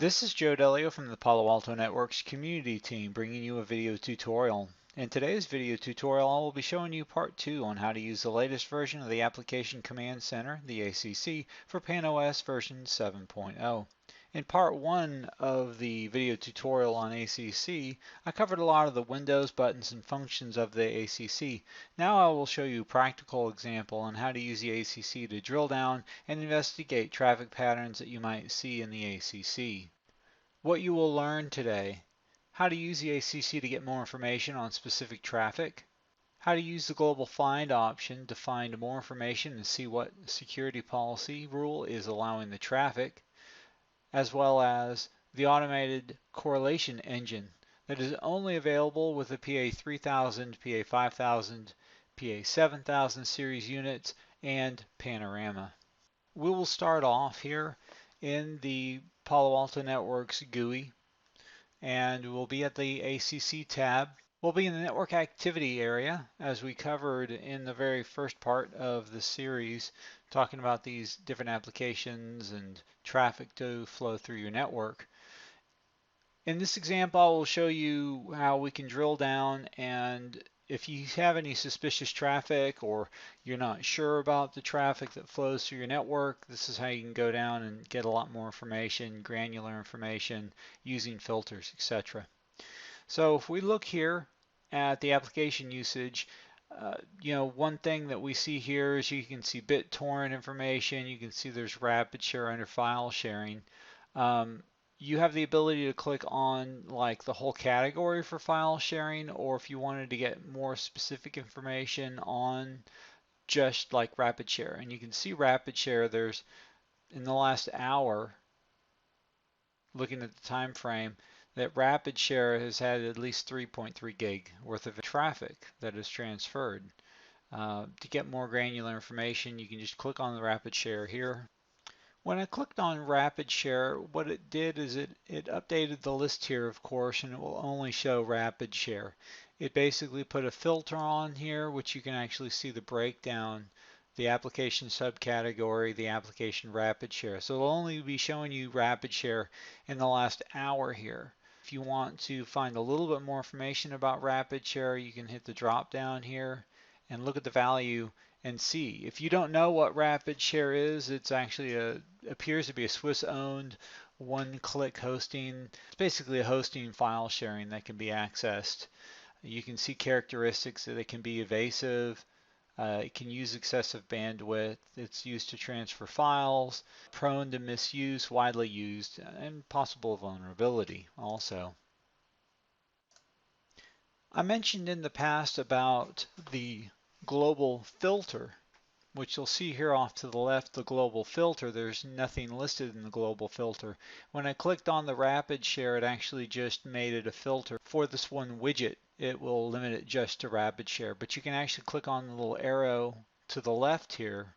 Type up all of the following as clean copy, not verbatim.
This is Joe Delio from the Palo Alto Network's community team bringing you a video tutorial. In today's video tutorial, I will be showing you part 2 on how to use the latest version of the Application Command Center, the ACC, for PanOS version 7.0. In part 1 of the video tutorial on ACC, I covered a lot of the windows, buttons, and functions of the ACC. Now I will show you a practical example on how to use the ACC to drill down and investigate traffic patterns that you might see in the ACC. What you will learn today: how to use the ACC to get more information on specific traffic, how to use the global find option to find more information and see what security policy rule is allowing the traffic, as well as the automated correlation engine that is only available with the PA 3000, PA 5000, PA 7000 series units, and Panorama. We will start off here in the Palo Alto Network's GUI, and we'll be at the ACC tab. We'll be in the network activity area, as we covered in the very first part of the series, talking about these different applications and traffic to flow through your network. In this example, I will show you how we can drill down, and if you have any suspicious traffic or you're not sure about the traffic that flows through your network, this is how you can go down and get a lot more information, granular information, using filters, etc. So if we look here at the application usage, one thing that we see here is you can see BitTorrent information. You can see there's rapid share under file sharing. You have the ability to click on like the whole category for file sharing, or if you wanted to get more specific information on just like rapid share. And you can see rapid share, there's in the last hour, looking at the time frame, that rapid share has had at least 3.3 gig worth of traffic that is transferred. To get more granular information, you can just click on the rapid share here. When I clicked on rapid share, what it did is it updated the list here, of course, and it will only show rapid share. It basically put a filter on here, which you can actually see the breakdown, the application subcategory, the application rapid share. So it'll only be showing you rapid share in the last hour here. If you want to find a little bit more information about rapid share, you can hit the drop down here and look at the value and see. If you don't know what rapid share is, it's actually appears to be a Swiss-owned one-click hosting. It's basically a hosting file sharing that can be accessed. You can see characteristics that it can be evasive. It can use excessive bandwidth. It's used to transfer files, prone to misuse, widely used, and possible vulnerability also. I mentioned in the past about the global filter, which you'll see here off to the left, the global filter. There's nothing listed in the global filter. When I clicked on the rapid share, it actually just made it a filter for this one widget. It will limit it just to rapid share, but you can actually click on the little arrow to the left here.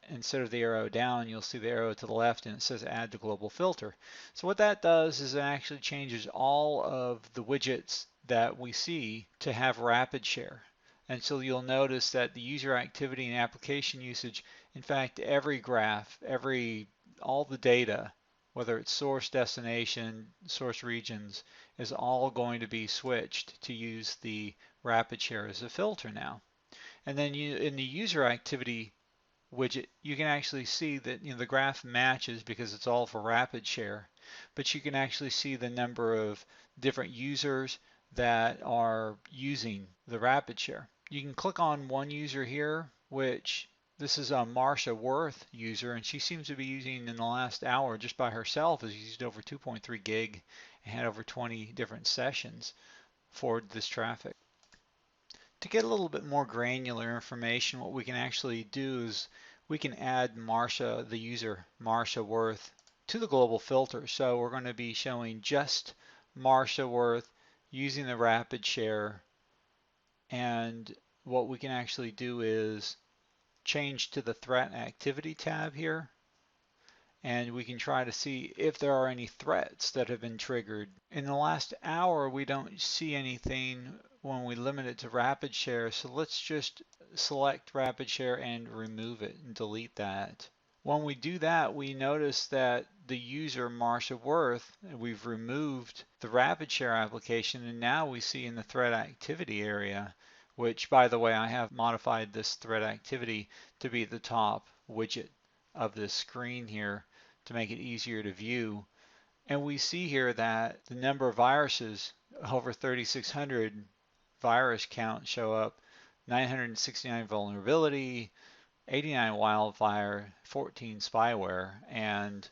Instead of the arrow down, you'll see the arrow to the left and it says add to global filter. So what that does is it actually changes all of the widgets that we see to have rapid share. And so you'll notice that the user activity and application usage, in fact, every graph, all the data, whether it's source, destination, source regions, is all going to be switched to use the rapid share as a filter now. And then in the user activity widget, you can actually see that the graph matches because it's all for rapid share, but you can actually see the number of different users that are using the rapid share. You can click on one user here, which this is a Marsha Worth user, and she seems to be using in the last hour just by herself has used over 2.3 gig and had over 20 different sessions for this traffic. To get a little bit more granular information, what we can actually do is we can add Marsha, the user Marsha Worth, to the global filter. So we're going to be showing just Marsha Worth using the rapid share, and what we can actually do is change to the threat activity tab here, and we can try to see if there are any threats that have been triggered. In the last hour, we don't see anything when we limit it to rapid share, so let's just select rapid share and remove it and delete that. When we do that, we notice that the user Marsha Worth, we've removed the Rapid Share application, and now we see in the thread activity area, which by the way, I have modified this thread activity to be the top widget of this screen here to make it easier to view. And we see here that the number of viruses, over 3,600 virus count show up, 969 vulnerability, 89 wildfire, 14 spyware, and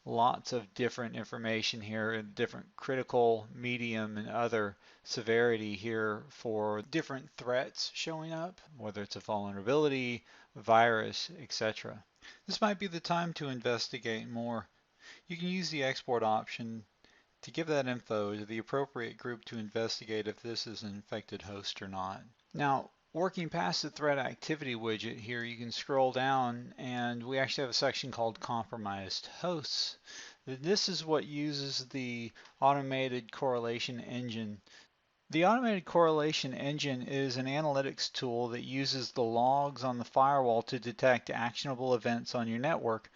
lots of different information here, different critical, medium, and other severity here for different threats showing up, whether it's a vulnerability, virus, etc. This might be the time to investigate more. You can use the export option to give that info to the appropriate group to investigate if this is an infected host or not. Now, working past the threat activity widget here, you can scroll down and we actually have a section called compromised hosts. This is what uses the automated correlation engine. The automated correlation engine is an analytics tool that uses the logs on the firewall to detect actionable events on your network.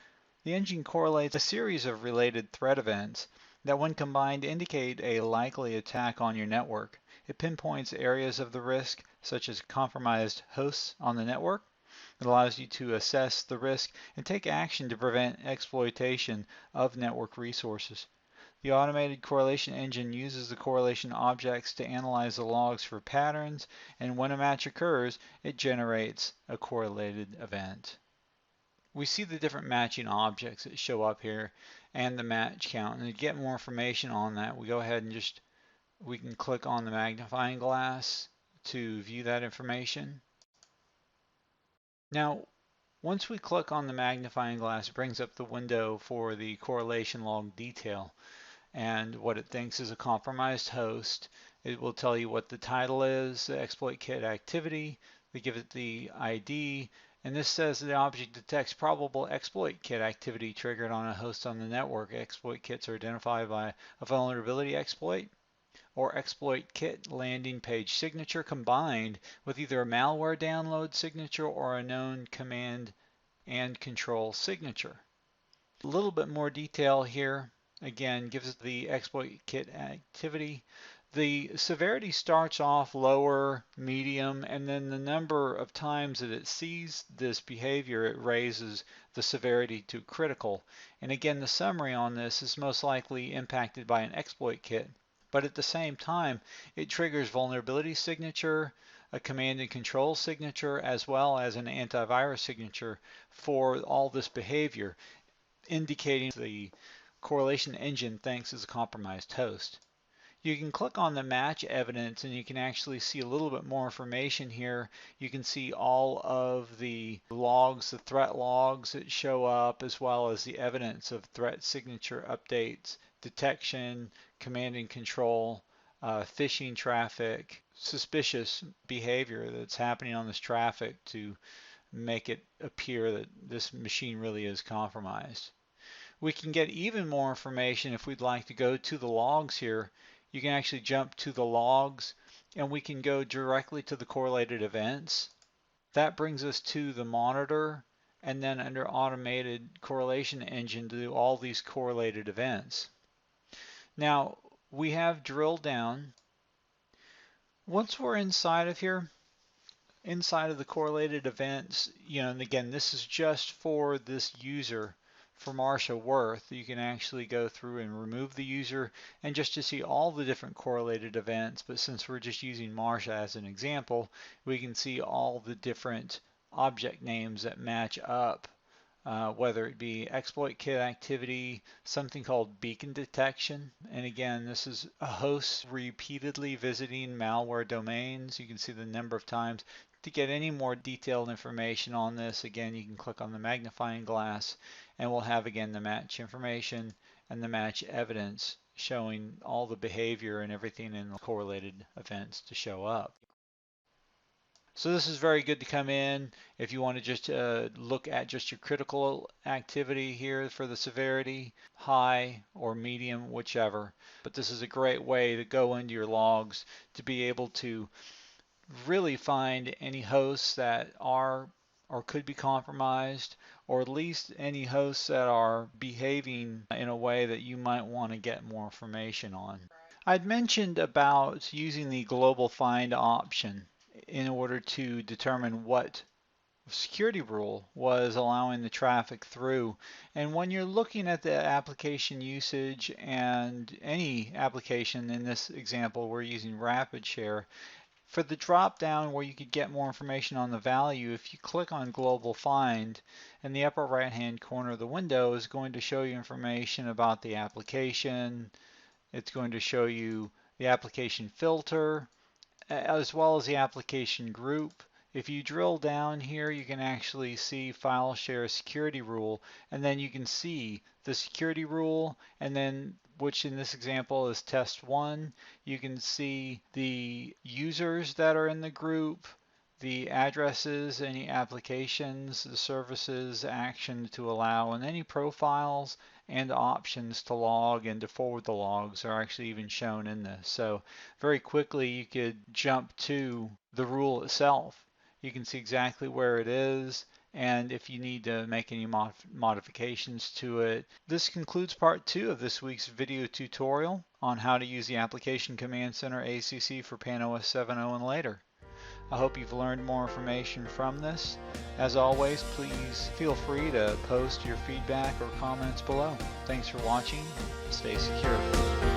The engine correlates a series of related threat events that when combined indicate a likely attack on your network. It pinpoints areas of the risk, such as compromised hosts on the network. It allows you to assess the risk and take action to prevent exploitation of network resources. The automated correlation engine uses the correlation objects to analyze the logs for patterns, and when a match occurs, it generates a correlated event. We see the different matching objects that show up here and the match count. And to get more information on that, we go ahead and we can click on the magnifying glass to view that information. Now, once we click on the magnifying glass, it brings up the window for the correlation log detail and what it thinks is a compromised host. It will tell you what the title is, the exploit kit activity. They give it the ID, and this says the object detects probable exploit kit activity triggered on a host on the network. Exploit kits are identified by a vulnerability exploit or exploit kit landing page signature combined with either a malware download signature or a known command and control signature. A little bit more detail here. Again, gives us the exploit kit activity. The severity starts off lower, medium, and then the number of times that it sees this behavior, it raises the severity to critical. And again, the summary on this is most likely impacted by an exploit kit, but at the same time, it triggers vulnerability signature, a command and control signature, as well as an antivirus signature for all this behavior, indicating the correlation engine thinks is a compromised host. You can click on the match evidence and you can actually see a little bit more information here. You can see all of the logs, the threat logs that show up, as well as the evidence of threat signature updates, detection, command and control, phishing traffic, suspicious behavior that's happening on this traffic to make it appear that this machine really is compromised. We can get even more information if we'd like to go to the logs here. You can actually jump to the logs and we can go directly to the correlated events. That brings us to the monitor and then under automated correlation engine to do all these correlated events. Now we have drilled down. Once we're inside of here, inside of the correlated events, and again, this is just for this user, for Marsha Worth. You can actually go through and remove the user and just to see all the different correlated events. But since we're just using Marsha as an example, we can see all the different object names that match up. Whether it be exploit kit activity, something called beacon detection. And again, this is a host repeatedly visiting malware domains. You can see the number of times. To get any more detailed information on this, again, you can click on the magnifying glass and we'll have again the match information and the match evidence showing all the behavior and everything in the correlated events to show up. So this is very good to come in if you want to just look at just your critical activity here for the severity, high or medium, whichever. But this is a great way to go into your logs to be able to really find any hosts that are or could be compromised, or at least any hosts that are behaving in a way that you might want to get more information on. I'd mentioned about using the global find option in order to determine what security rule was allowing the traffic through. And when you're looking at the application usage, and any application, in this example we're using RapidShare, for the drop down where you could get more information on the value, if you click on Global Find, in the upper right hand corner of the window is going to show you information about the application. It's going to show you the application filter, as well as the application group. If you drill down here, you can actually see file share security rule, and then you can see the security rule, and then which in this example is test 1. You can see the users that are in the group, the addresses, any applications, the services, action to allow, and any profiles and options to log and to forward the logs are actually even shown in this. So very quickly you could jump to the rule itself. You can see exactly where it is, and if you need to make any modifications to it. This concludes part 2 of this week's video tutorial on how to use the Application Command Center ACC for PAN-OS 7.0 and later. I hope you've learned more information from this. As always, please feel free to post your feedback or comments below. Thanks for watching. Stay secure.